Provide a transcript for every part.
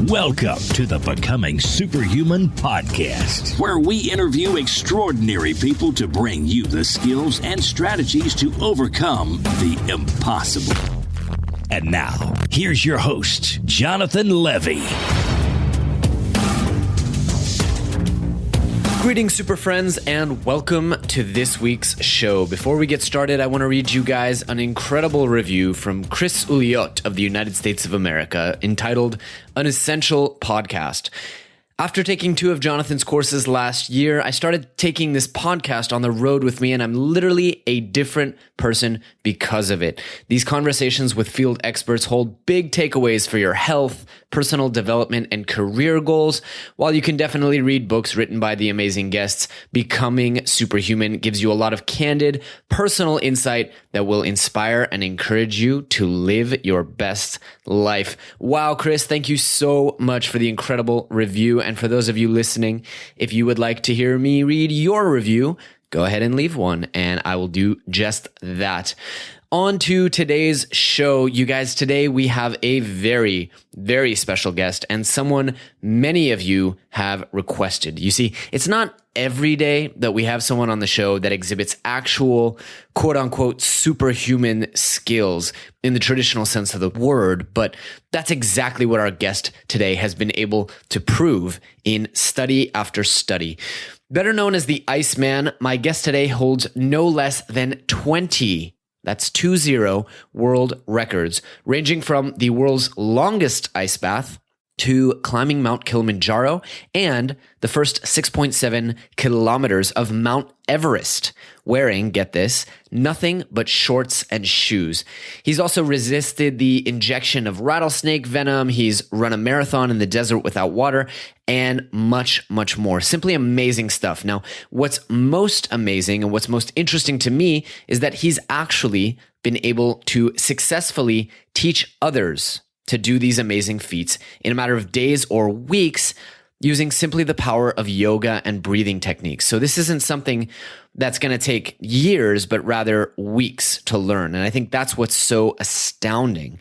Welcome to the Becoming Superhuman podcast, where we interview extraordinary people to bring you the skills and strategies to overcome the impossible. And now, here's your host, Jonathan Levy. Greetings, super friends, and welcome to this week's show. Before we get started, I want to read you guys an incredible review from Chris Uliot of the United States of America entitled An Essential Podcast. After taking 2 of Jonathan's courses last year, I started taking this podcast on the road with me, and I'm literally a different person because of it. These conversations with field experts hold big takeaways for your health, personal development, and career goals. While you can definitely read books written by the amazing guests, Becoming Superhuman gives you a lot of candid, personal insight that will inspire and encourage you to live your best life. Wow, Chris, thank you so much for the incredible review. And for those of you listening, if you would like to hear me read your review, go ahead and leave one, and I will do just that. On to today's show. You guys, today we have a very, very special guest and someone many of you have requested. You see, it's not every day that we have someone on the show that exhibits actual quote-unquote superhuman skills in the traditional sense of the word, but that's exactly what our guest today has been able to prove in study after study. Better known as the Iceman, my guest today holds no less than 20 world records, ranging from the world's longest ice bath to climbing Mount Kilimanjaro and the first 6.7 kilometers of Mount Everest, wearing, get this, nothing but shorts and shoes. He's also resisted the injection of rattlesnake venom. He's run a marathon in the desert without water, and much, much more. Simply amazing stuff. Now, what's most amazing and what's most interesting to me is that he's actually been able to successfully teach others to do these amazing feats in a matter of days or weeks using simply the power of yoga and breathing techniques. So this isn't something that's going to take years, but rather weeks to learn. And I think that's what's so astounding.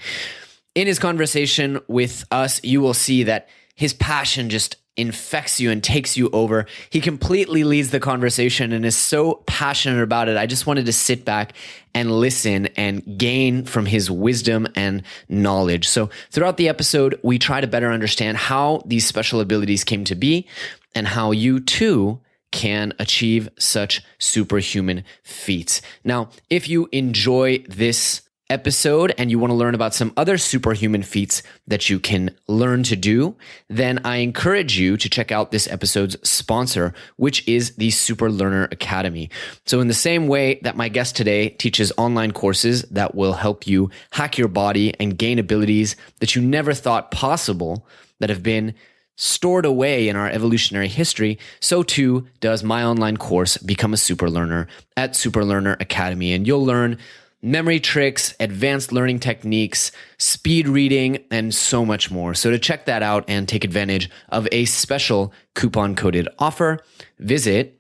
In his conversation with us, you will see that his passion just infects you and takes you over. He completely leads the conversation and is so passionate about it. I just wanted to sit back and listen and gain from his wisdom and knowledge. So throughout the episode, we try to better understand how these special abilities came to be and how you too can achieve such superhuman feats. Now, if you enjoy this episode and you want to learn about some other superhuman feats that you can learn to do, then I encourage you to check out this episode's sponsor, which is the Super Learner Academy. So in the same way that my guest today teaches online courses that will help you hack your body and gain abilities that you never thought possible that have been stored away in our evolutionary history, so too does my online course, Become a Super Learner, at Super Learner Academy. And you'll learn memory tricks, advanced learning techniques, speed reading, and so much more. So to check that out and take advantage of a special coupon-coded offer, visit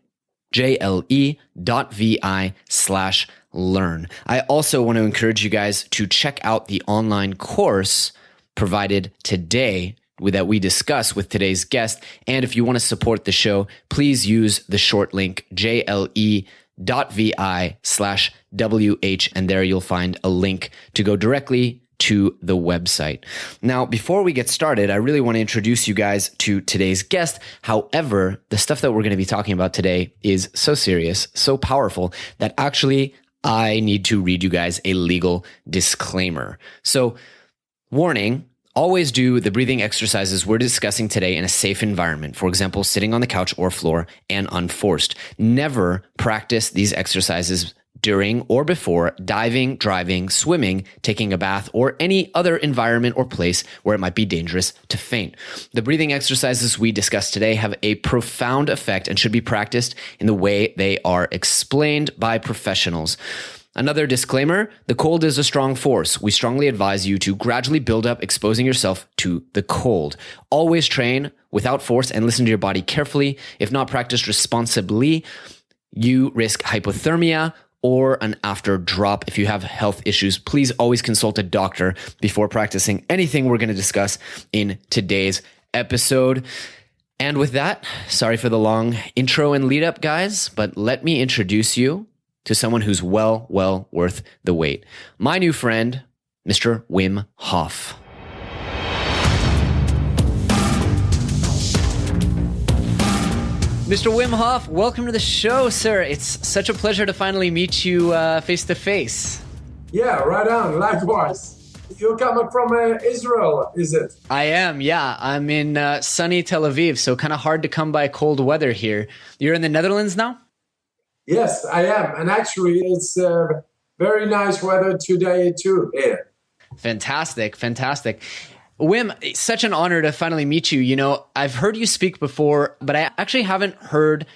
jle.vi/learn. I also want to encourage you guys to check out the online course provided today that we discuss with today's guest. And if you want to support the show, please use the short link jle.vi/WH, and there you'll find a link to go directly to the website. Now, before we get started, I really want to introduce you guys to today's guest. However, the stuff that we're going to be talking about today is so serious, so powerful, that actually I need to read you guys a legal disclaimer. So, warning, always do the breathing exercises we're discussing today in a safe environment. For example, sitting on the couch or floor and unforced. Never practice these exercises during or before diving, driving, swimming, taking a bath, or any other environment or place where it might be dangerous to faint. The breathing exercises we discussed today have a profound effect and should be practiced in the way they are explained by professionals. Another disclaimer, the cold is a strong force. We strongly advise you to gradually build up exposing yourself to the cold. Always train without force and listen to your body carefully. If not practiced responsibly, you risk hypothermia or an after drop. If you have health issues, please always consult a doctor before practicing anything we're going to discuss in today's episode. And with that, sorry for the long intro and lead up, guys, but let me introduce you to someone who's well worth the wait. My new friend, Mr. Wim Hof. Mr. Wim Hof, welcome to the show, sir. It's such a pleasure to finally meet you face to face. Yeah, right on. Likewise. You're coming from Israel, is it? I am, yeah. I'm in sunny Tel Aviv, so kind of hard to come by cold weather here. You're in the Netherlands now? Yes, I am. And actually, it's very nice weather today too here. Fantastic. Wim, such an honor to finally meet you. You know, I've heard you speak before, but I actually haven't heard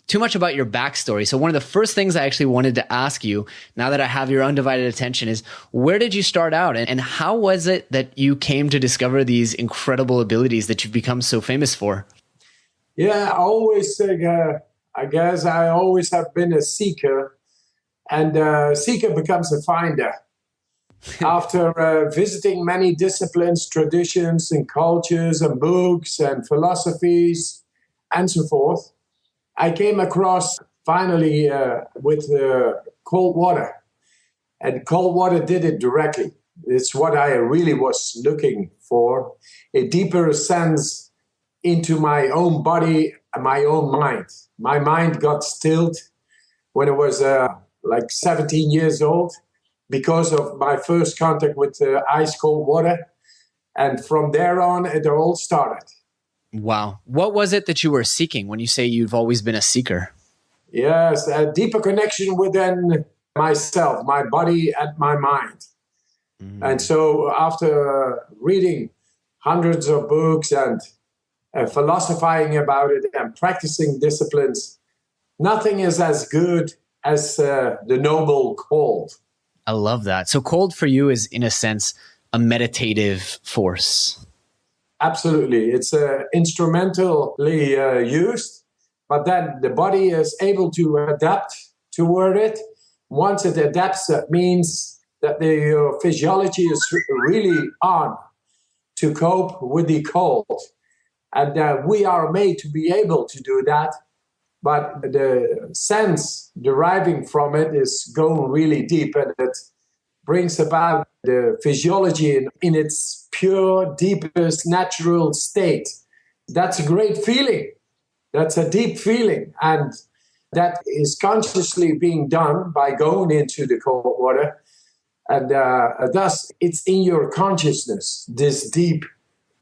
too much about your backstory. So one of the first things I actually wanted to ask you, now that I have your undivided attention, is where did you start out? And how was it that you came to discover these incredible abilities that you've become so famous for? Yeah, I guess I always have been a seeker, and a seeker becomes a finder. After visiting many disciplines, traditions, and cultures, and books, and philosophies, and so forth, I came across finally with cold water. And cold water did it directly. It's what I really was looking for, a deeper sense into my own body and my own mind. My mind got stilled when I was like 17 years old because of my first contact with ice cold water. And from there on, it all started. Wow. What was it that you were seeking when you say you've always been a seeker? Yes, a deeper connection within myself, my body and my mind. And so after reading hundreds of books and philosophizing about it and practicing disciplines, nothing is as good as the noble cold. I love that. So cold for you is, in a sense, a meditative force. Absolutely. It's instrumentally used, but then the body is able to adapt toward it. Once it adapts, that means that the physiology is really on to cope with the cold. And we are made to be able to do that, but the sense deriving from it is going really deep, and it brings about the physiology in its pure, deepest, natural state. That's a great feeling. That's a deep feeling. And that is consciously being done by going into the cold water. And thus, it's in your consciousness, this deep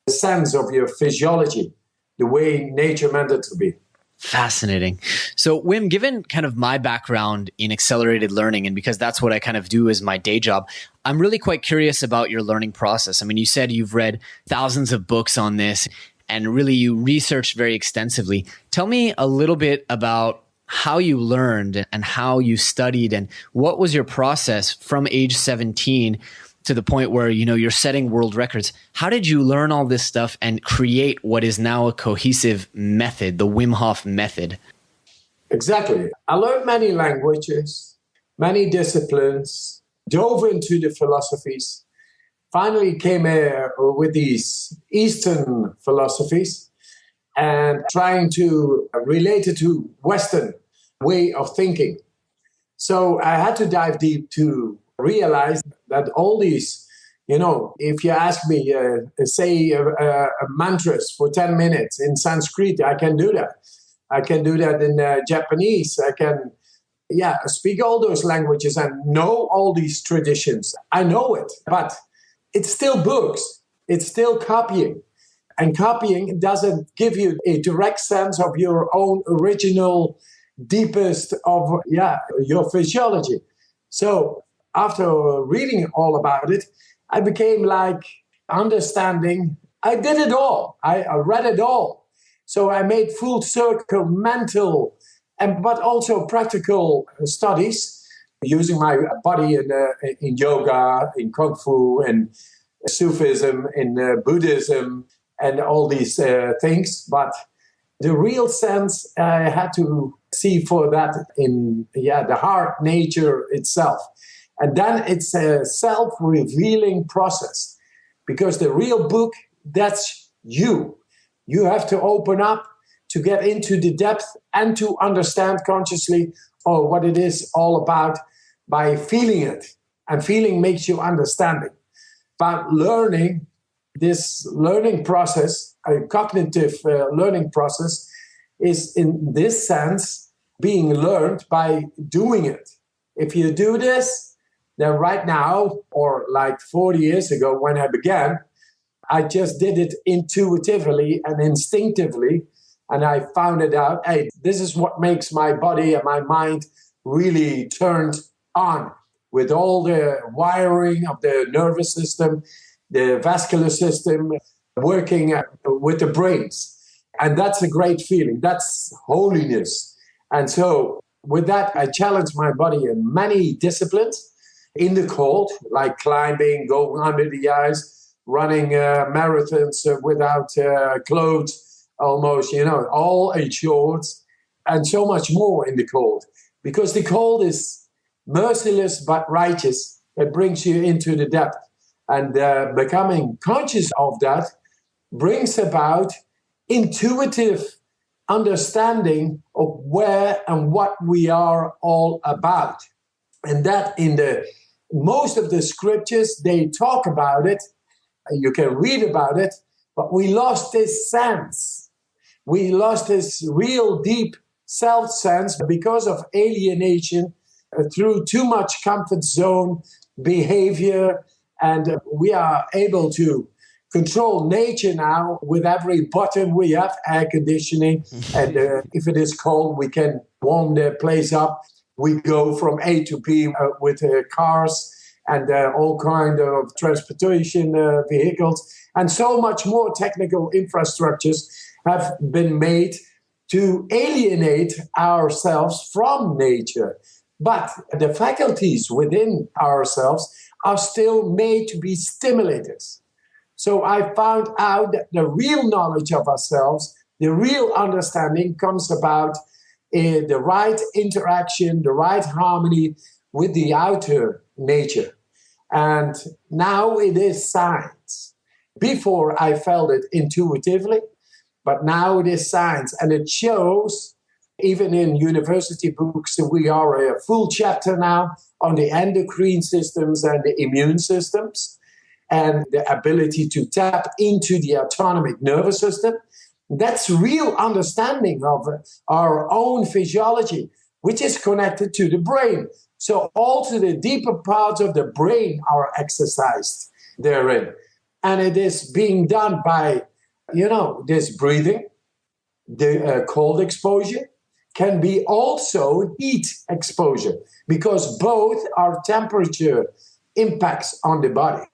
sense of your physiology, the way nature meant it to be. Fascinating. So Wim, given kind of my background in accelerated learning, and because that's what I kind of do as my day job, I'm really quite curious about your learning process. I mean, you said you've read thousands of books on this and really you researched very extensively. Tell me a little bit about how you learned and how you studied and what was your process from age 17 to the point where, you know, you're setting world records. How did you learn all this stuff and create what is now a cohesive method, the Wim Hof method? Exactly. I learned many languages, many disciplines, dove into the philosophies, finally came with these Eastern philosophies and trying to relate it to Western way of thinking. So I had to dive deep to realize that all these, you know, if you ask me, say mantras for 10 minutes in Sanskrit, I can do that. I can do that in Japanese. I can, speak all those languages and know all these traditions. I know it, but it's still books. It's still copying. And copying doesn't give you a direct sense of your own original, deepest of, your physiology. So after reading all about it, I became like understanding. I did it all. I read it all. So I made full circle mental but also practical studies using my body in yoga, in Kung Fu, and Sufism, in Buddhism, and all these things. But the real sense I had to see for that in the heart nature itself. And then it's a self-revealing process, because the real book, that's you. You have to open up to get into the depth and to understand consciously what it is all about by feeling it. And feeling makes you understanding. But learning, this learning process, a cognitive learning process, is in this sense being learned by doing it. If you do this, then right now, or like 40 years ago when I began, I just did it intuitively and instinctively. And I found it out, hey, this is what makes my body and my mind really turned on, with all the wiring of the nervous system, the vascular system, working with the brains. And that's a great feeling. That's holiness. And so with that, I challenge my body in many disciplines. In the cold, like climbing, going under the ice, running marathons without clothes, almost, all in shorts, and so much more in the cold. Because the cold is merciless but righteous. It brings you into the depth. And becoming conscious of that brings about intuitive understanding of where and what we are all about. And that in the most of the scriptures, they talk about it. You can read about it, but we lost this sense. We lost this real deep self-sense because of alienation, through too much comfort zone behavior, and we are able to control nature now with every button we have, air conditioning, and if it is cold, we can warm the place up. We go from A to B with cars and all kind of transportation vehicles, and so much more technical infrastructures have been made to alienate ourselves from nature. But the faculties within ourselves are still made to be stimulated. So I found out that the real knowledge of ourselves, the real understanding comes about the right interaction, the right harmony with the outer nature. And now it is science. Before I felt it intuitively, but now it is science. And it shows, even in university books, we are a full chapter now on the endocrine systems and the immune systems and the ability to tap into the autonomic nervous system. That's real understanding of our own physiology, which is connected to the brain. So also the deeper parts of the brain are exercised therein. And it is being done by, this breathing, the cold exposure, can be also heat exposure, because both are temperature impacts on the body.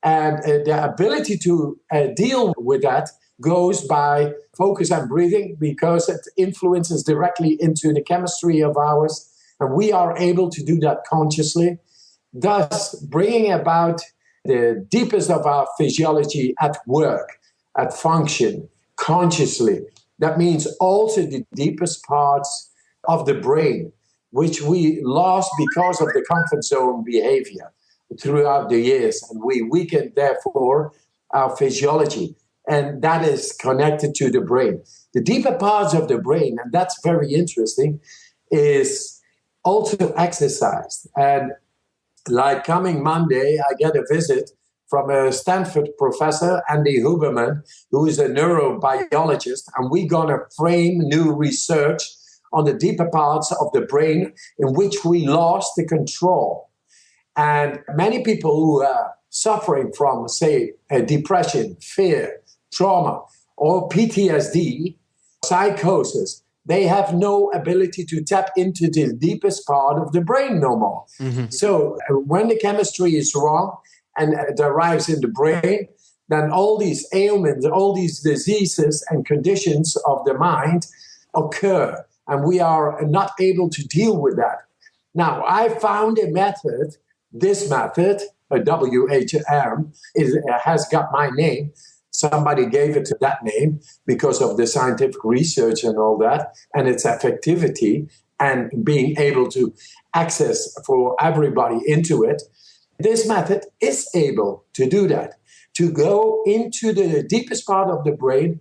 And the ability to deal with that goes by focus on breathing, because it influences directly into the chemistry of ours. And we are able to do that consciously, thus bringing about the deepest of our physiology at work, at function, consciously. That means also the deepest parts of the brain, which we lost because of the comfort zone behavior throughout the years. And we weakened, therefore, our physiology. And that is connected to the brain. The deeper parts of the brain, and that's very interesting, is also exercised. And like coming Monday, I get a visit from a Stanford professor, Andy Huberman, who is a neurobiologist, and we're going to frame new research on the deeper parts of the brain in which we lost the control. And many people who are suffering from, say, depression, fear, trauma, or PTSD, psychosis, they have no ability to tap into the deepest part of the brain no more. Mm-hmm. So when the chemistry is wrong and it arrives in the brain, then all these ailments, all these diseases and conditions of the mind occur, and we are not able to deal with that. Now, I found a method, this method, a WHM, has got my name. Somebody gave it that name because of the scientific research and all that, and its effectivity and being able to access for everybody into it. This method is able to do that, to go into the deepest part of the brain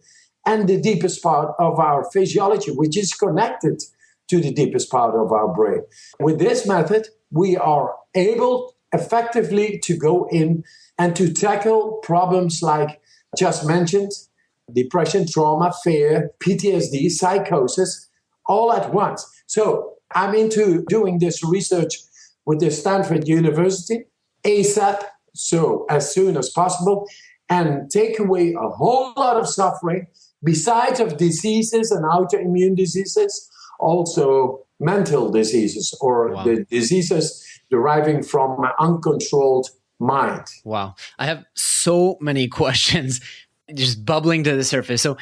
and the deepest part of our physiology, which is connected to the deepest part of our brain. With this method, we are able effectively to go in and to tackle problems like just mentioned, depression, trauma, fear, PTSD, psychosis, all at once. So I'm into doing this research with the Stanford University ASAP, so as soon as possible, and take away a whole lot of suffering, besides of diseases and autoimmune diseases, also mental diseases or the diseases deriving from uncontrolled mind. Wow. I have so many questions just bubbling to the surface. So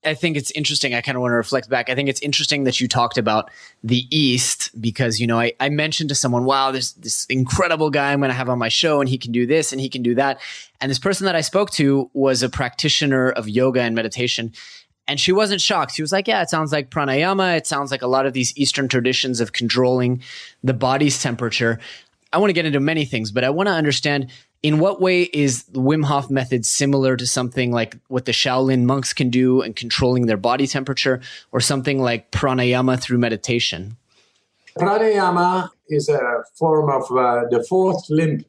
I think it's interesting. I kind of want to reflect back. I think it's interesting that you talked about the East because, I mentioned to someone, wow, there's this incredible guy I'm going to have on my show and he can do this and he can do that. And this person that I spoke to was a practitioner of yoga and meditation. And she wasn't shocked. She was like, yeah, it sounds like pranayama. It sounds like a lot of these Eastern traditions of controlling the body's temperature. I want to get into many things, but I want to understand in what way is the Wim Hof method similar to something like what the Shaolin monks can do in controlling their body temperature or something like pranayama through meditation? Pranayama is a form of the fourth limb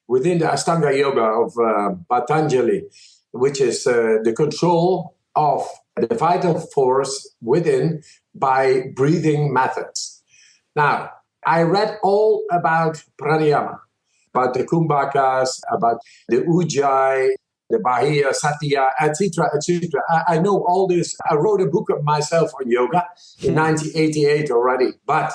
within the Ashtanga Yoga of Patanjali, which is the control of the vital force within by breathing methods. Now, I read all about pranayama, about the kumbhakas, about the ujjayi, the bahia, satya, etc., etc. I know all this. I wrote a book of myself on yoga in 1988 already, but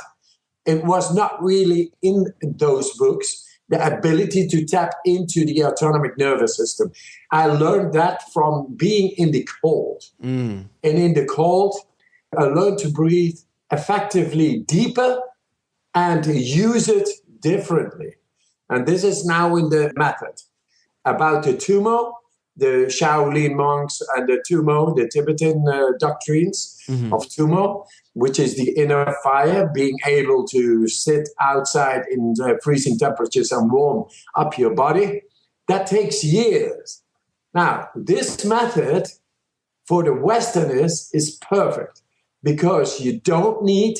it was not really in those books the ability to tap into the autonomic nervous system. I learned that from being in the cold. And in the cold, I learned to breathe effectively deeper and use it differently. And this is now in the method. About the Tumo, the Shaolin monks and the Tumo, the Tibetan doctrines of Tumo, which is the inner fire, being able to sit outside in freezing temperatures and warm up your body. That takes years. Now, this method for the Westerners is perfect because you don't need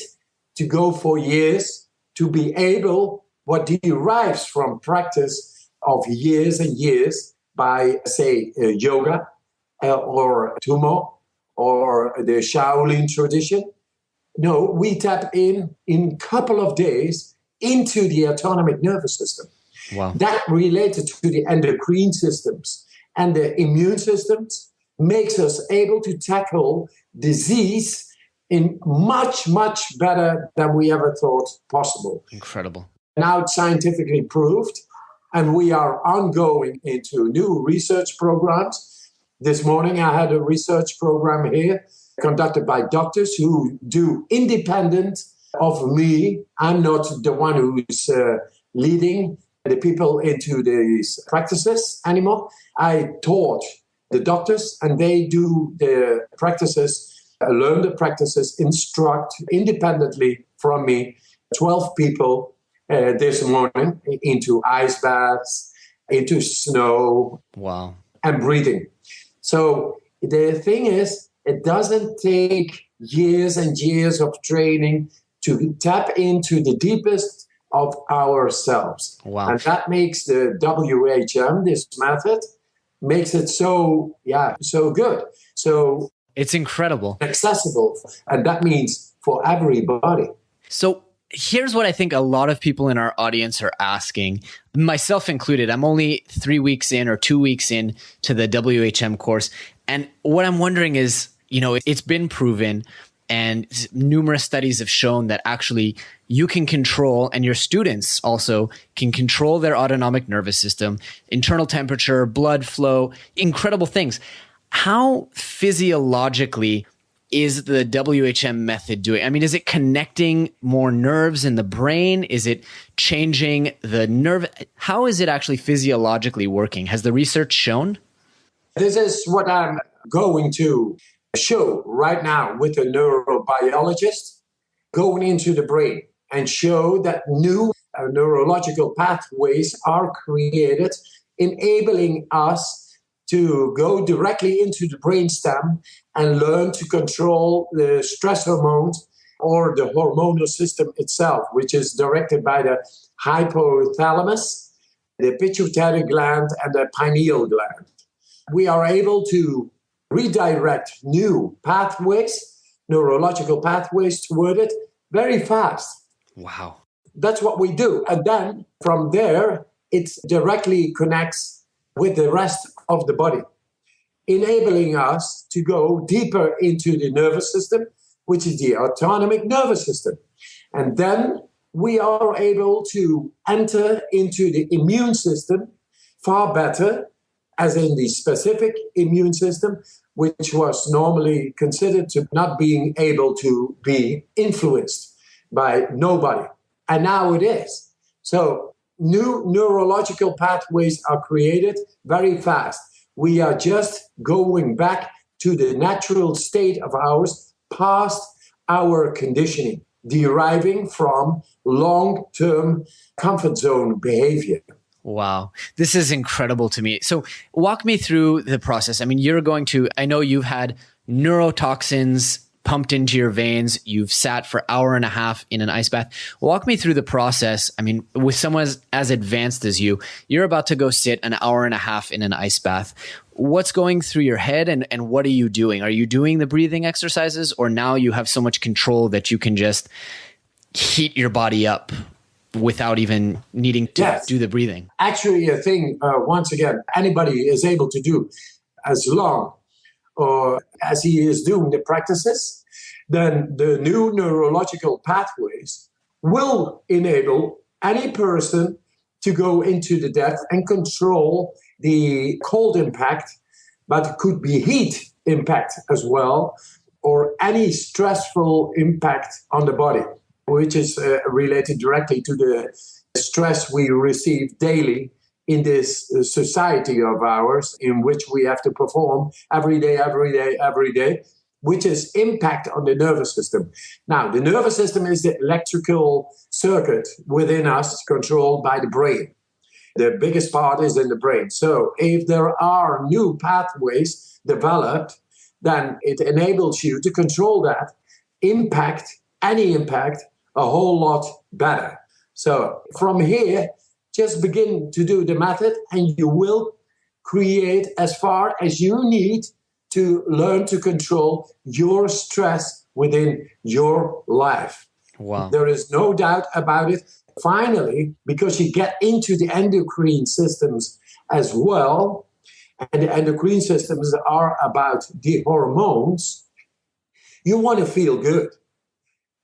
to go for years to be able, what derives from practice of years and years by, say, yoga or Tumo or the Shaolin tradition. No, we tap in a couple of days into the autonomic nervous system. Wow. That related to the endocrine systems and the immune systems makes us able to tackle disease in much, much better than we ever thought possible. Incredible. Now it's scientifically proved, and we are ongoing into new research programs. This morning I had a research program here conducted by doctors who do independent of me. I'm not the one who's leading the people into these practices anymore. I taught the doctors and they do the practices, learn the practices, instruct independently from me, 12 people this morning into ice baths, into snow, wow, and breathing. So the thing is, it doesn't take years and years of training to tap into the deepest of ourselves. Wow. And that makes the WHM, this method, makes it so good. So it's incredible. Accessible. And that means for everybody. So here's what I think a lot of people in our audience are asking, myself included. I'm only 3 weeks in or 2 weeks in to the WHM course. And what I'm wondering is, it's been proven and numerous studies have shown that actually you can control, and your students also can control their autonomic nervous system, internal temperature, blood flow, incredible things. How physiologically is the WHM method doing? I mean, is it connecting more nerves in the brain? Is it changing the nerve? How is it actually physiologically working? Has the research shown? This is what I'm going to show right now with a neurobiologist, going into the brain and show that new neurological pathways are created, enabling us to go directly into the brainstem and learn to control the stress hormones or the hormonal system itself, which is directed by the hypothalamus, the pituitary gland, and the pineal gland. We are able to redirect new pathways, neurological pathways toward it very fast. Wow. That's what we do. And then from there, it directly connects with the rest of the body, enabling us to go deeper into the nervous system, which is the autonomic nervous system. And then we are able to enter into the immune system far better, as in the specific immune system, which was normally considered to not being able to be influenced by nobody. And now it is. So new neurological pathways are created very fast. We are just going back to the natural state of ours, past our conditioning, deriving from long-term comfort zone behavior. Wow. This is incredible to me. So walk me through the process. I mean, I know you've had neurotoxins pumped into your veins. You've sat for an hour and a half in an ice bath. Walk me through the process. I mean, with someone as advanced as you're about to go sit an hour and a half in an ice bath. What's going through your head and what are you doing? Are you doing the breathing exercises, or now you have so much control that you can just heat your body up without even needing to do the breathing? Actually, a thing, once again, anybody is able to do as long or as he is doing the practices, then the new neurological pathways will enable any person to go into the depth and control the cold impact, but it could be heat impact as well, or any stressful impact on the body, which is related directly to the stress we receive daily in this society of ours, in which we have to perform every day, which is impact on the nervous system. Now, the nervous system is the electrical circuit within us controlled by the brain. The biggest part is in the brain. So if there are new pathways developed, then it enables you to control that any impact, a whole lot better. So from here, just begin to do the method and you will create as far as you need to learn to control your stress within your life. Wow. There is no doubt about it. Finally, because you get into the endocrine systems as well, and the endocrine systems are about the hormones, you want to feel good.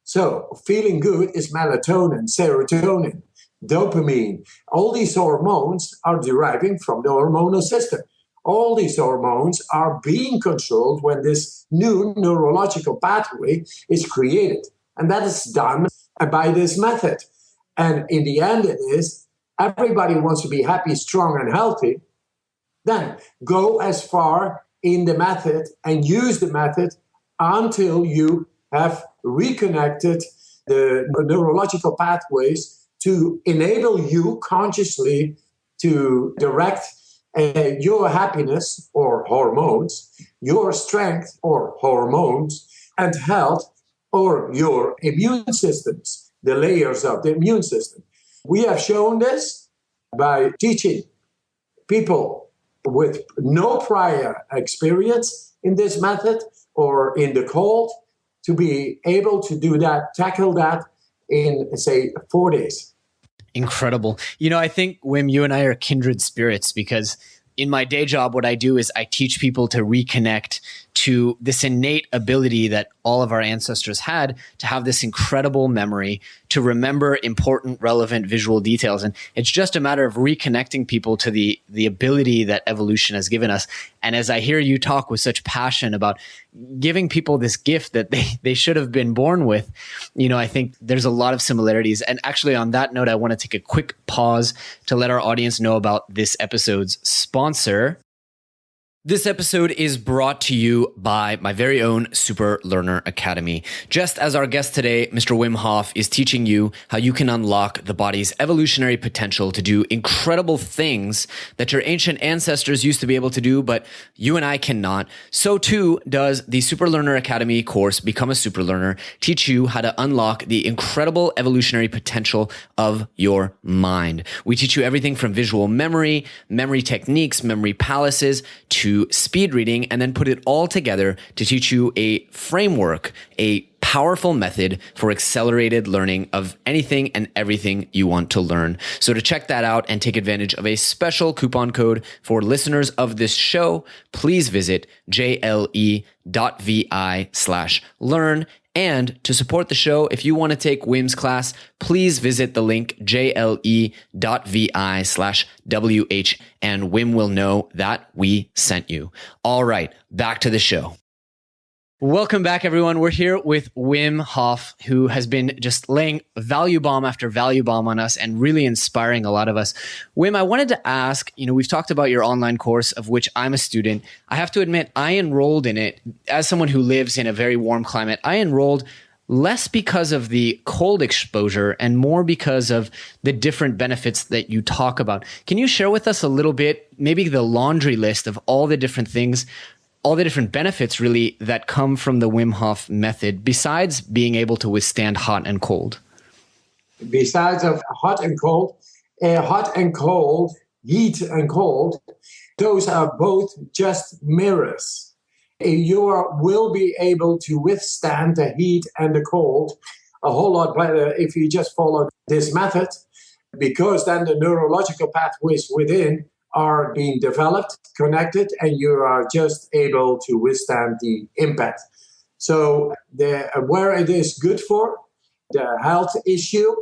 So feeling good is melatonin, serotonin, dopamine. All these hormones are deriving from the hormonal system. All these hormones are being controlled when this new neurological pathway is created. And that is done by this method. And in the end, it is everybody wants to be happy, strong, and healthy. Then go as far in the method and use the method until you have reconnected the neurological pathways to enable you consciously to direct your happiness or hormones, your strength or hormones, and health or your immune systems, the layers of the immune system. We have shown this by teaching people with no prior experience in this method or in the cold to be able to do that, tackle that in, say, 4 days. Incredible. I think, Wim, you and I are kindred spirits, because in my day job, what I do is I teach people to reconnect to this innate ability that all of our ancestors had to have this incredible memory, to remember important, relevant visual details. And it's just a matter of reconnecting people to the ability that evolution has given us. And as I hear you talk with such passion about giving people this gift that they should have been born with, I think there's a lot of similarities. And actually, on that note, I want to take a quick pause to let our audience know about this episode's sponsor. This episode is brought to you by my very own Super Learner Academy. Just as our guest today, Mr. Wim Hof, is teaching you how you can unlock the body's evolutionary potential to do incredible things that your ancient ancestors used to be able to do, but you and I cannot. So too does the Super Learner Academy course, Become a Super Learner, teach you how to unlock the incredible evolutionary potential of your mind. We teach you everything from visual memory, memory techniques, memory palaces, to speed reading, and then put it all together to teach you a framework, a powerful method for accelerated learning of anything and everything you want to learn. So to check that out and take advantage of a special coupon code for listeners of this show, please visit jle.vi/learn. And to support the show, if you want to take Wim's class, please visit the link jle.vi/WH, and Wim will know that we sent you. All right, back to the show. Welcome back, everyone. We're here with Wim Hof, who has been just laying value bomb after value bomb on us and really inspiring a lot of us. Wim, I wanted to ask, we've talked about your online course, of which I'm a student. I have to admit, I enrolled in it as someone who lives in a very warm climate. I enrolled less because of the cold exposure and more because of the different benefits that you talk about. Can you share with us a little bit, maybe the laundry list of all the different things, all the different benefits really that come from the Wim Hof method, besides being able to withstand hot and cold? Besides of hot and cold, heat and cold, those are both just mirrors. You will be able to withstand the heat and the cold a whole lot better if you just follow this method, because then the neurological pathways within are being developed, connected, and you are just able to withstand the impact. So where it is good for, the health issue,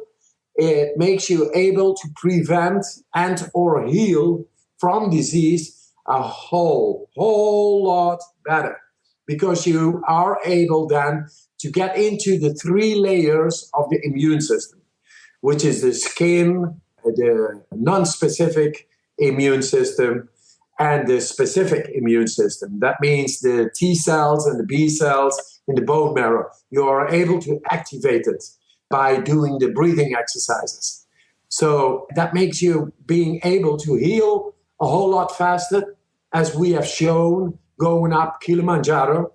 it makes you able to prevent and or heal from disease a whole lot better, because you are able then to get into the 3 layers of the immune system, which is the skin, the non-specific immune system, and the specific immune system. That means the T cells and the B cells in the bone marrow. You are able to activate it by doing the breathing exercises. So that makes you being able to heal a whole lot faster, as we have shown going up Kilimanjaro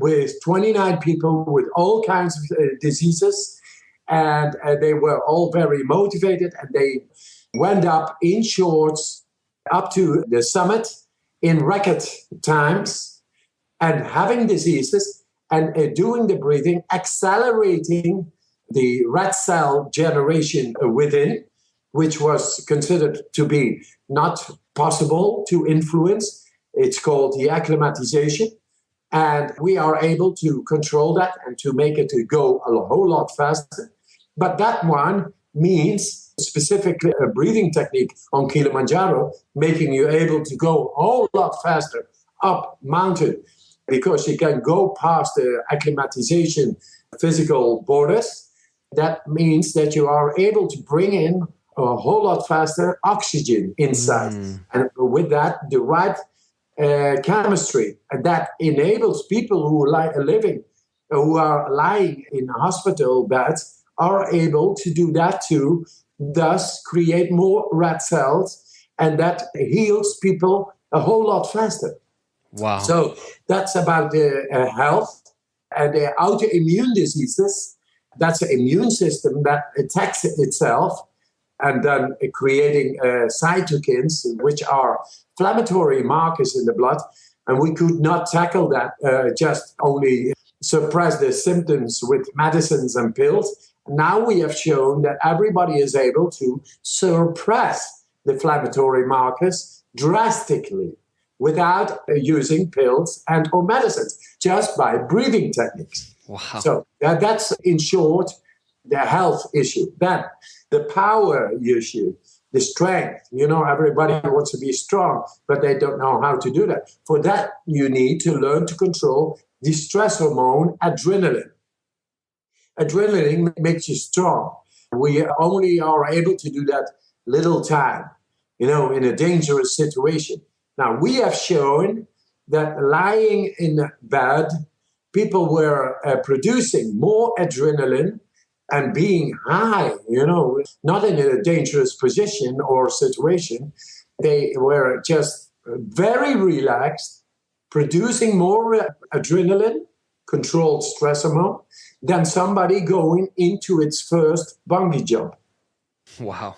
with 29 people with all kinds of diseases. And they were all very motivated, and they went up in shorts up to the summit in record times, and having diseases and doing the breathing, accelerating the red cell generation within, which was considered to be not possible to influence. It's called the acclimatization. And we are able to control that and to make it to go a whole lot faster. But that one means specifically a breathing technique on Kilimanjaro, making you able to go a whole lot faster up mountain, because you can go past the acclimatization physical borders. That means that you are able to bring in a whole lot faster oxygen inside. And with that, the right chemistry, and that enables people who are lying in hospital beds are able to do that too, thus create more red cells, and that heals people a whole lot faster. Wow. So that's about the health. And the autoimmune diseases, that's the immune system that attacks itself, and then creating cytokines, which are inflammatory markers in the blood. And we could not tackle that, just only suppress the symptoms with medicines and pills. Now we have shown that everybody is able to suppress the inflammatory markers drastically without using pills and or medicines, just by breathing techniques. Wow. So that's, in short, the health issue. Then the power issue, the strength. Everybody wants to be strong, but they don't know how to do that. For that, you need to learn to control the stress hormone, adrenaline. Adrenaline makes you strong. We only are able to do that little time, in a dangerous situation. Now, we have shown that lying in bed, people were producing more adrenaline and being high, not in a dangerous position or situation. They were just very relaxed, producing more adrenaline, controlled stress hormone, than somebody going into its first bungee jump. Wow.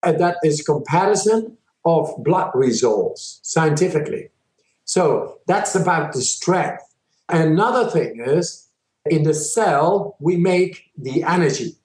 And that is comparison of blood results scientifically. So that's about the strength. Another thing is, in the cell, we make the energy.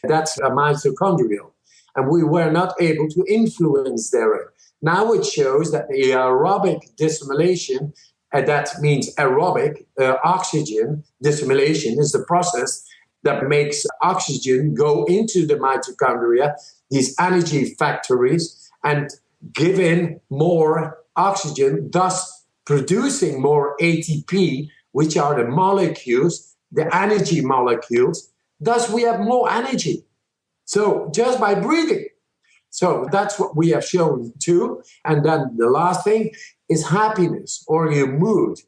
That's a mitochondrial. And we were not able to influence therein. Now it shows that the aerobic dissimulation, and that means aerobic, oxygen dissimulation is the process that makes oxygen go into the mitochondria, these energy factories, and give in more oxygen, thus producing more ATP, which are the molecules, the energy molecules. Thus, we have more energy. So just by breathing. So that's what we have shown too. And then the last thing is happiness or your mood.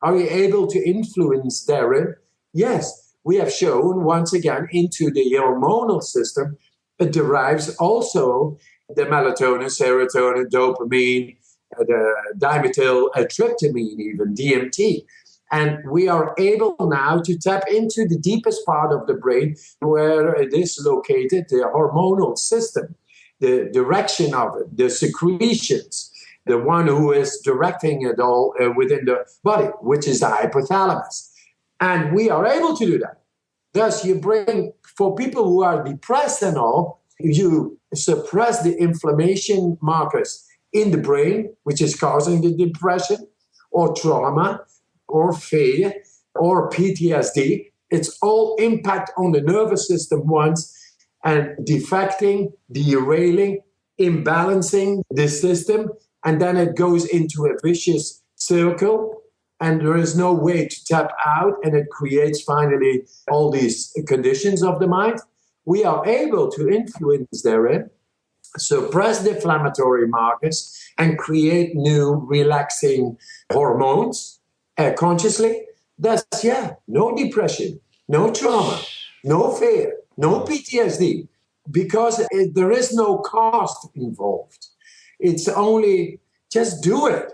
Are you able to influence therein? Yes, we have shown once again into the hormonal system, it derives also the melatonin, serotonin, dopamine, the dimethyltryptamine, even DMT. And we are able now to tap into the deepest part of the brain where it is located, the hormonal system, the direction of it, the secretions, the one who is directing it all within the body, which is the hypothalamus. And we are able to do that. Thus, you bring, for people who are depressed and all, you suppress the inflammation markers in the brain, which is causing the depression or trauma or fear or PTSD. It's all impact on the nervous system once and defecting, derailing, imbalancing the system. And then it goes into a vicious circle and there is no way to tap out. And it creates finally all these conditions of the mind. We are able to influence therein, suppress the inflammatory markers, and create new relaxing hormones consciously. Thus, no depression, no trauma, no fear, no PTSD, because there is no cost involved. It's only just do it.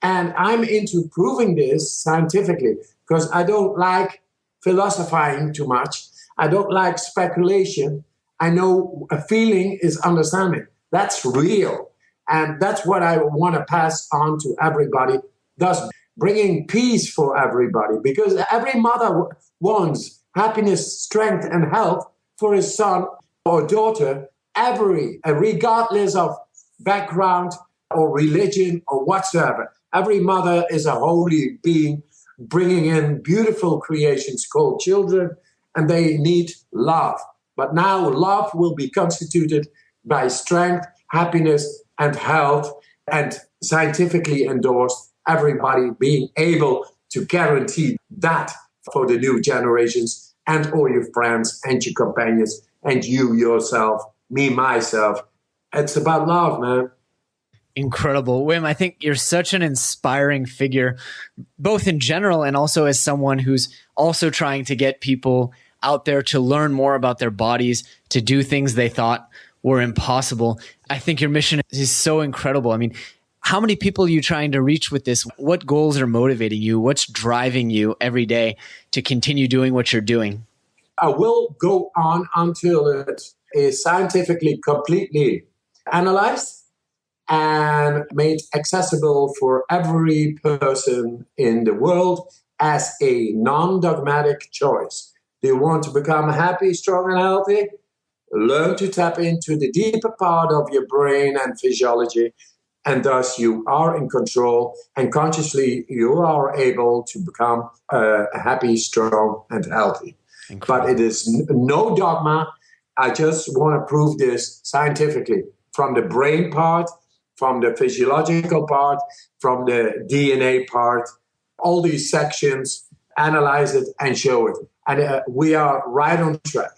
And I'm into proving this scientifically because I don't like philosophizing too much. I don't like speculation. I know a feeling is understanding. That's real. And that's what I want to pass on to everybody, thus bringing peace for everybody. Because every mother wants happiness, strength, and health for his son or daughter, regardless of background or religion or whatsoever. Every mother is a holy being bringing in beautiful creations called children, and they need love. But now love will be constituted by strength, happiness, and health, and scientifically endorsed, everybody being able to guarantee that for the new generations and all your friends and your companions and you yourself, me, myself. It's about love, man. Incredible. Wim, I think you're such an inspiring figure, both in general and also as someone who's also trying to get people out there to learn more about their bodies, to do things they thought were impossible. I think your mission is so incredible. I mean, how many people are you trying to reach with this? What goals are motivating you? What's driving you every day to continue doing what you're doing? I will go on until it is scientifically completely analyzed and made accessible for every person in the world as a non-dogmatic choice. Do you want to become happy, strong, and healthy? Learn to tap into the deeper part of your brain and physiology, and thus you are in control, and consciously you are able to become happy, strong, and healthy. Incredible. But it is no dogma. I just want to prove this scientifically from the brain part, from the physiological part, from the DNA part, all these sections, analyze it and show it. And we are right on track.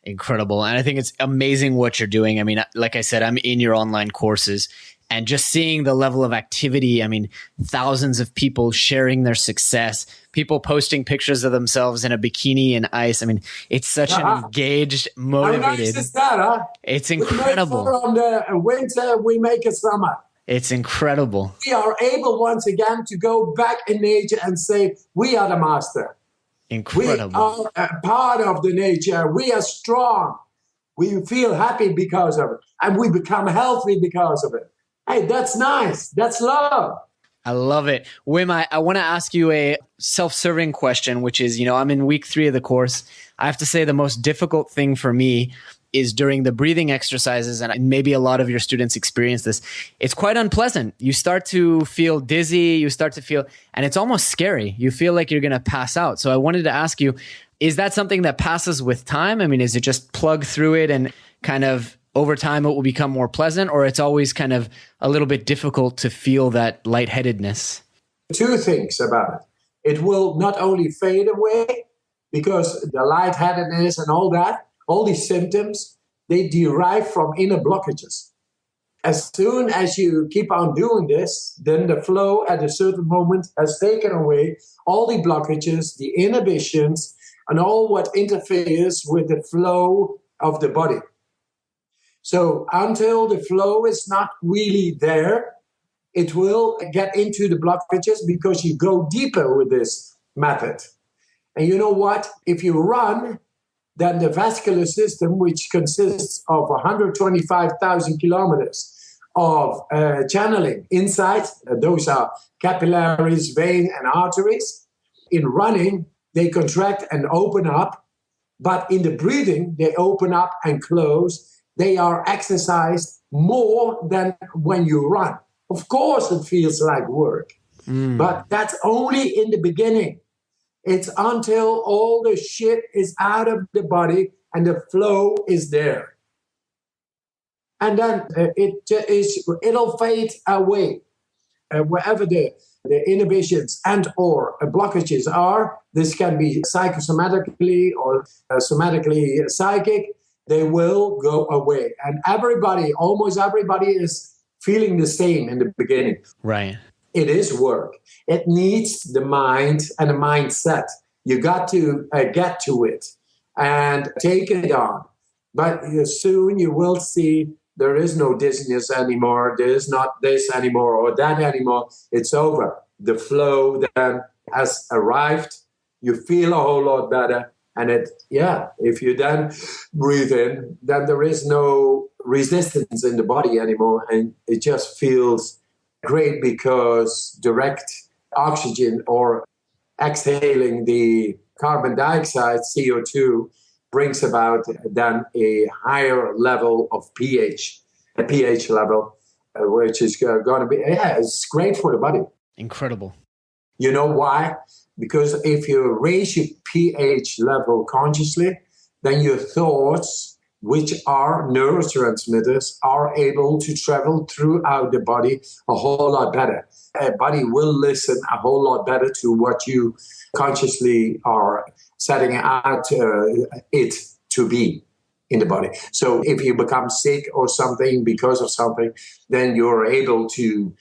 Incredible. And I think it's amazing what you're doing. I mean, like I said, I'm in your online courses And just seeing the level of activity, I mean, thousands of people sharing their success, people posting pictures of themselves in a bikini in ice. I mean, it's such an engaged, motivated. How nice is that, huh? It's incredible. From the winter, we make a summer. It's incredible. We are able once again to go back in nature and say, we are the master. Incredible. We are a part of the nature. We are strong. We feel happy because of it. And we become healthy because of it. Hey, that's nice. That's love. I love it. Wim, I want to ask you a self-serving question, which is, I'm in week 3 of the course. I have to say the most difficult thing for me is during the breathing exercises, and maybe a lot of your students experience this. It's quite unpleasant. You start to feel dizzy, and it's almost scary. You feel like you're going to pass out. So I wanted to ask you, is that something that passes with time? I mean, is it just plug through it and kind of over time it will become more pleasant, or it's always kind of a little bit difficult to feel that lightheadedness? 2 things about it. It will not only fade away, because the lightheadedness and all that, all these symptoms, they derive from inner blockages. As soon as you keep on doing this, then the flow at a certain moment has taken away all the blockages, the inhibitions, and all what interferes with the flow of the body. So until the flow is not really there, it will get into the blockages because you go deeper with this method. And you know what? If you run, then the vascular system, which consists of 125,000 kilometers of channeling inside, those are capillaries, veins, and arteries. In running, they contract and open up. But in the breathing, they open up and close. They are exercised more than when you run. Of course, it feels like work, but that's only in the beginning. It's until all the shit is out of the body and the flow is there. And then it'll fade away. Wherever the inhibitions and or blockages are, this can be psychosomatically or somatically psychic, they will go away. And almost everybody is feeling the same in the beginning. Right. It is work. It needs the mind and the mindset. You got to get to it and take it on. But soon you will see there is no dizziness anymore. There is not this anymore or that anymore. It's over. The flow then has arrived. You feel a whole lot better. And if you then breathe in, then there is no resistance in the body anymore. And it just feels great because direct oxygen or exhaling the carbon dioxide, CO2, brings about then a higher level of pH, a pH level, which is going to be, it's great for the body. Incredible. You know why? Because if you raise your pH level consciously, then your thoughts, which are neurotransmitters, are able to travel throughout the body a whole lot better. A body will listen a whole lot better to what you consciously are setting out it to be in the body. So if you become sick or something because of something, then you're able to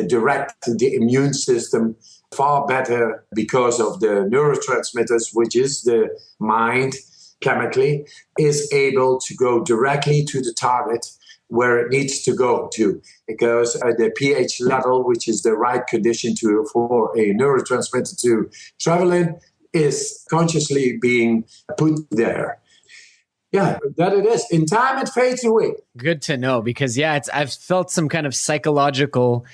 direct the immune system far better because of the neurotransmitters, which is the mind chemically, is able to go directly to the target where it needs to go to, because the pH level, which is the right condition for a neurotransmitter to travel in, is consciously being put there. Yeah, that it is. In time, it fades away. Good to know, because I've felt some kind of psychological,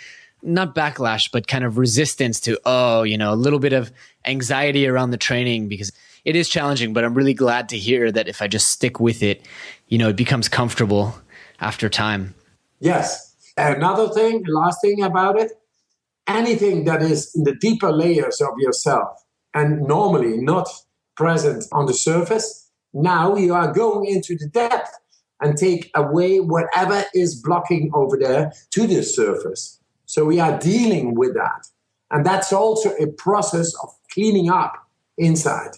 not backlash, but kind of resistance to, a little bit of anxiety around the training, because it is challenging, but I'm really glad to hear that if I just stick with it, it becomes comfortable after time. Yes. Another thing, the last thing about it, anything that is in the deeper layers of yourself and normally not present on the surface, now you are going into the depth and take away whatever is blocking over there to the surface. So we are dealing with that. And that's also a process of cleaning up inside.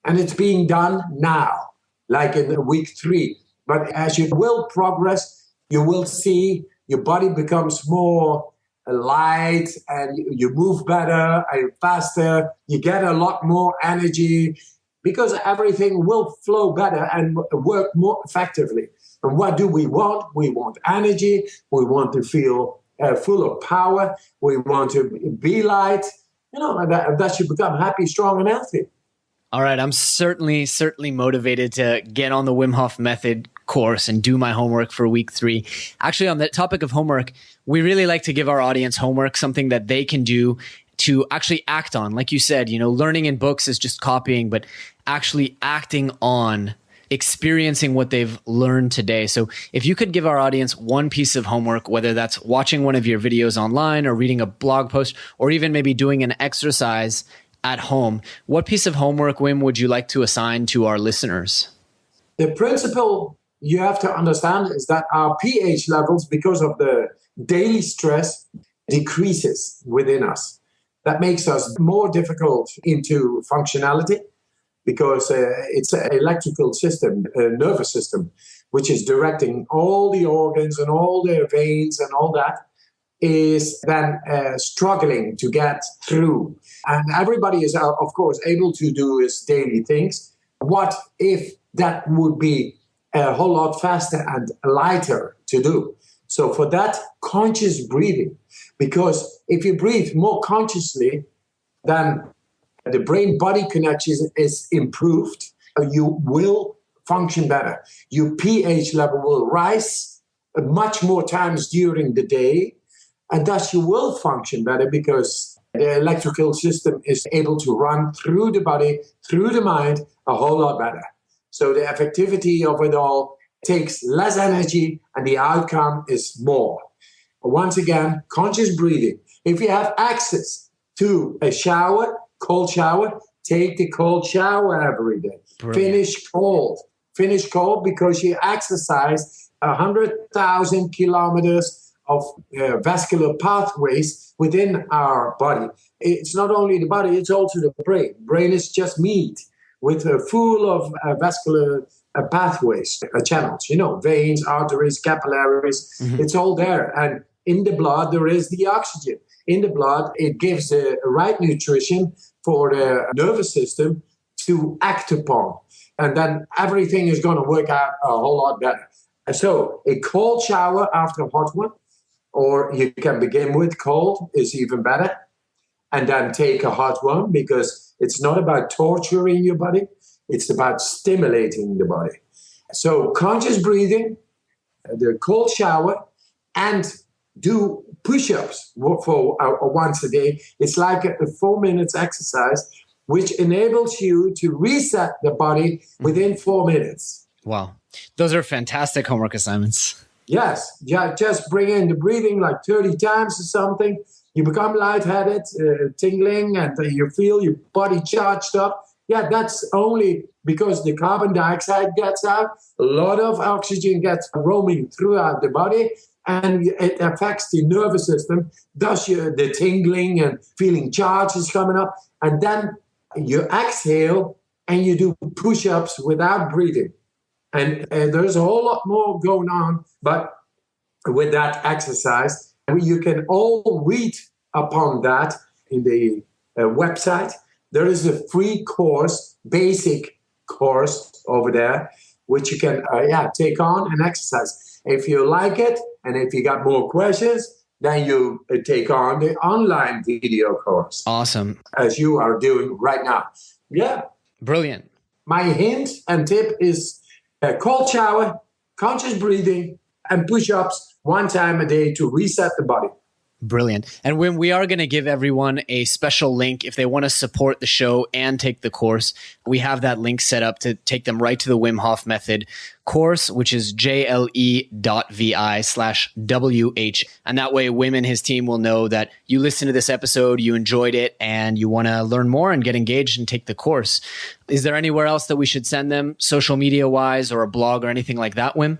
And it's being done now, like in week 3. But as you will progress, you will see your body becomes more light and you move better and faster. You get a lot more energy because everything will flow better and work more effectively. And what do we want? We want energy. We want to feel full of power. We want to be light. And that should become happy, strong, and healthy. All right, I'm certainly motivated to get on the Wim Hof method course and do my homework for week 3. Actually, on the topic of homework, we really like to give our audience homework, something that they can do to actually act on. Like you said, learning in books is just copying, but actually acting on experiencing what they've learned today. So if you could give our audience one piece of homework, whether that's watching one of your videos online or reading a blog post, or even maybe doing an exercise at home, what piece of homework, Wim, would you like to assign to our listeners? The principle you have to understand is that our pH levels, because of the daily stress, decreases within us. That makes us more difficult into functionality because it's an electrical system, a nervous system, which is directing all the organs and all the veins and all that, is then struggling to get through. And everybody is, of course, able to do his daily things. What if that would be a whole lot faster and lighter to do? So for that, conscious breathing. Because if you breathe more consciously, then the brain-body connection is improved. You will function better. Your pH level will rise much more times during the day. And thus you will function better because the electrical system is able to run through the body, through the mind, a whole lot better. So the effectivity of it all takes less energy and the outcome is more. Once again, conscious breathing. If you have access to a shower, cold shower, take the cold shower every day. Brilliant. Finish cold because you exercise 100,000 kilometers of vascular pathways within our body. It's not only the body, it's also the brain. Brain is just meat with full of vascular pathways, channels, veins, arteries, capillaries. Mm-hmm. It's all there. And in the blood, there is the oxygen. In the blood, it gives the right nutrition for the nervous system to act upon. And then everything is going to work out a whole lot better. And so a cold shower after a hot one, or you can begin with cold, is even better. And then take a hot one because it's not about torturing your body. It's about stimulating the body. So conscious breathing, the cold shower, and do push-ups for once a day. It's like a 4 minutes exercise, which enables you to reset the body within 4 minutes. Wow. Those are fantastic homework assignments. Yes. Just bring in the breathing like 30 times or something. You become lightheaded, tingling, and you feel your body charged up. Yeah, that's only because the carbon dioxide gets out. A lot of oxygen gets roaming throughout the body, and it affects the nervous system. Thus, the tingling and feeling charged is coming up. And then you exhale and you do push-ups without breathing. And there's a whole lot more going on, but with that exercise, you can all read upon that in the website. There is a free course, basic course over there, which you can take on and exercise. If you like it, and if you got more questions, then you take on the online video course. Awesome. As you are doing right now. Yeah. Brilliant. My hint and tip is a cold shower, conscious breathing, and push-ups 1 time a day to reset the body. Brilliant. And when we are going to give everyone a special link, if they want to support the show and take the course, we have that link set up to take them right to the Wim Hof Method course, which is jle.vi/WH. And that way, Wim and his team will know that you listened to this episode, you enjoyed it, and you want to learn more and get engaged and take the course. Is there anywhere else that we should send them, social media-wise, or a blog or anything like that, Wim?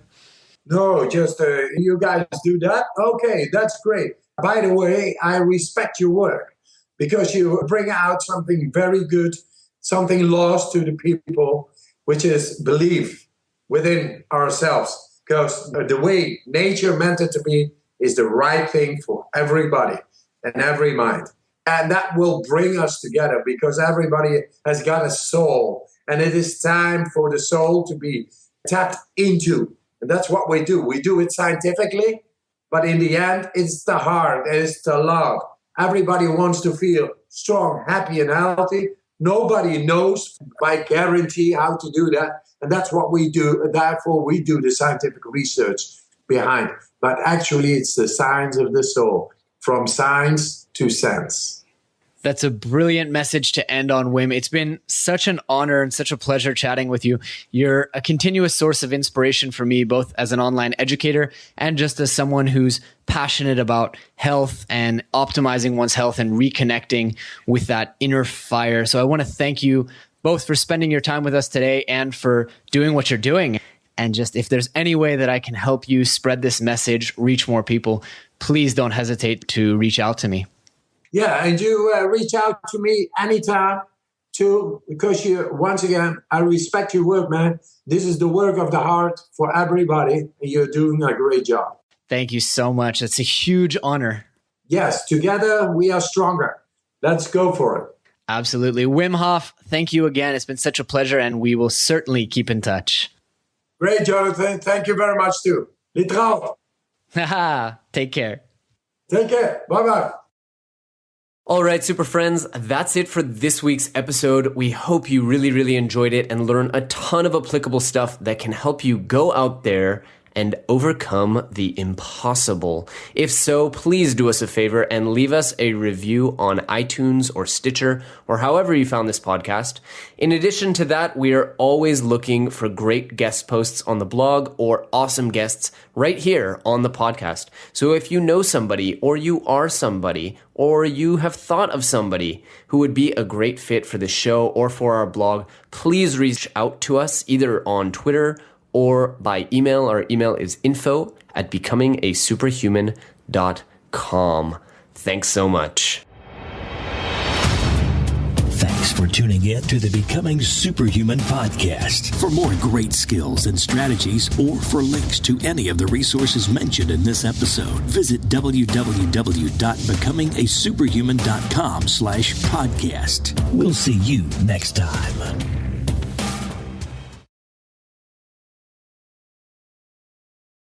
No, just you guys do that? Okay, that's great. By the way, I respect your work because you bring out something very good, something lost to the people, which is belief within ourselves. Because the way nature meant it to be is the right thing for everybody and every mind. And that will bring us together because everybody has got a soul. And it is time for the soul to be tapped into. And that's what we do. We do it scientifically, but in the end, it's the heart, it's the love. Everybody wants to feel strong, happy, and healthy. Nobody knows by guarantee how to do that. And that's what we do. And therefore, we do the scientific research behind. But actually, it's the science of the soul, from science to sense. That's a brilliant message to end on, Wim. It's been such an honor and such a pleasure chatting with you. You're a continuous source of inspiration for me, both as an online educator and just as someone who's passionate about health and optimizing one's health and reconnecting with that inner fire. So I want to thank you both for spending your time with us today and for doing what you're doing. And just if there's any way that I can help you spread this message, reach more people, please don't hesitate to reach out to me. Yeah, and you reach out to me anytime too, because once again, I respect your work, man. This is the work of the heart for everybody, and you're doing a great job. Thank you so much. It's a huge honor. Yes, together we are stronger. Let's go for it. Absolutely. Wim Hof, thank you again. It's been such a pleasure, and we will certainly keep in touch. Great, Jonathan. Thank you very much too. Litrouw. Take care. Take care. Bye-bye. All right, super friends, that's it for this week's episode. We hope you really enjoyed it and learned a ton of applicable stuff that can help you go out there and overcome the impossible. If so, please do us a favor and leave us a review on iTunes or Stitcher or however you found this podcast. In addition to that, we are always looking for great guest posts on the blog or awesome guests right here on the podcast. So if you know somebody or you are somebody or you have thought of somebody who would be a great fit for the show or for our blog, please reach out to us either on Twitter or by email. Our email is info@becomingasuperhuman.com. Thanks so much. Thanks for tuning in to the Becoming Superhuman podcast. For more great skills and strategies, or for links to any of the resources mentioned in this episode, visit www.becomingasuperhuman.com/podcast. We'll see you next time.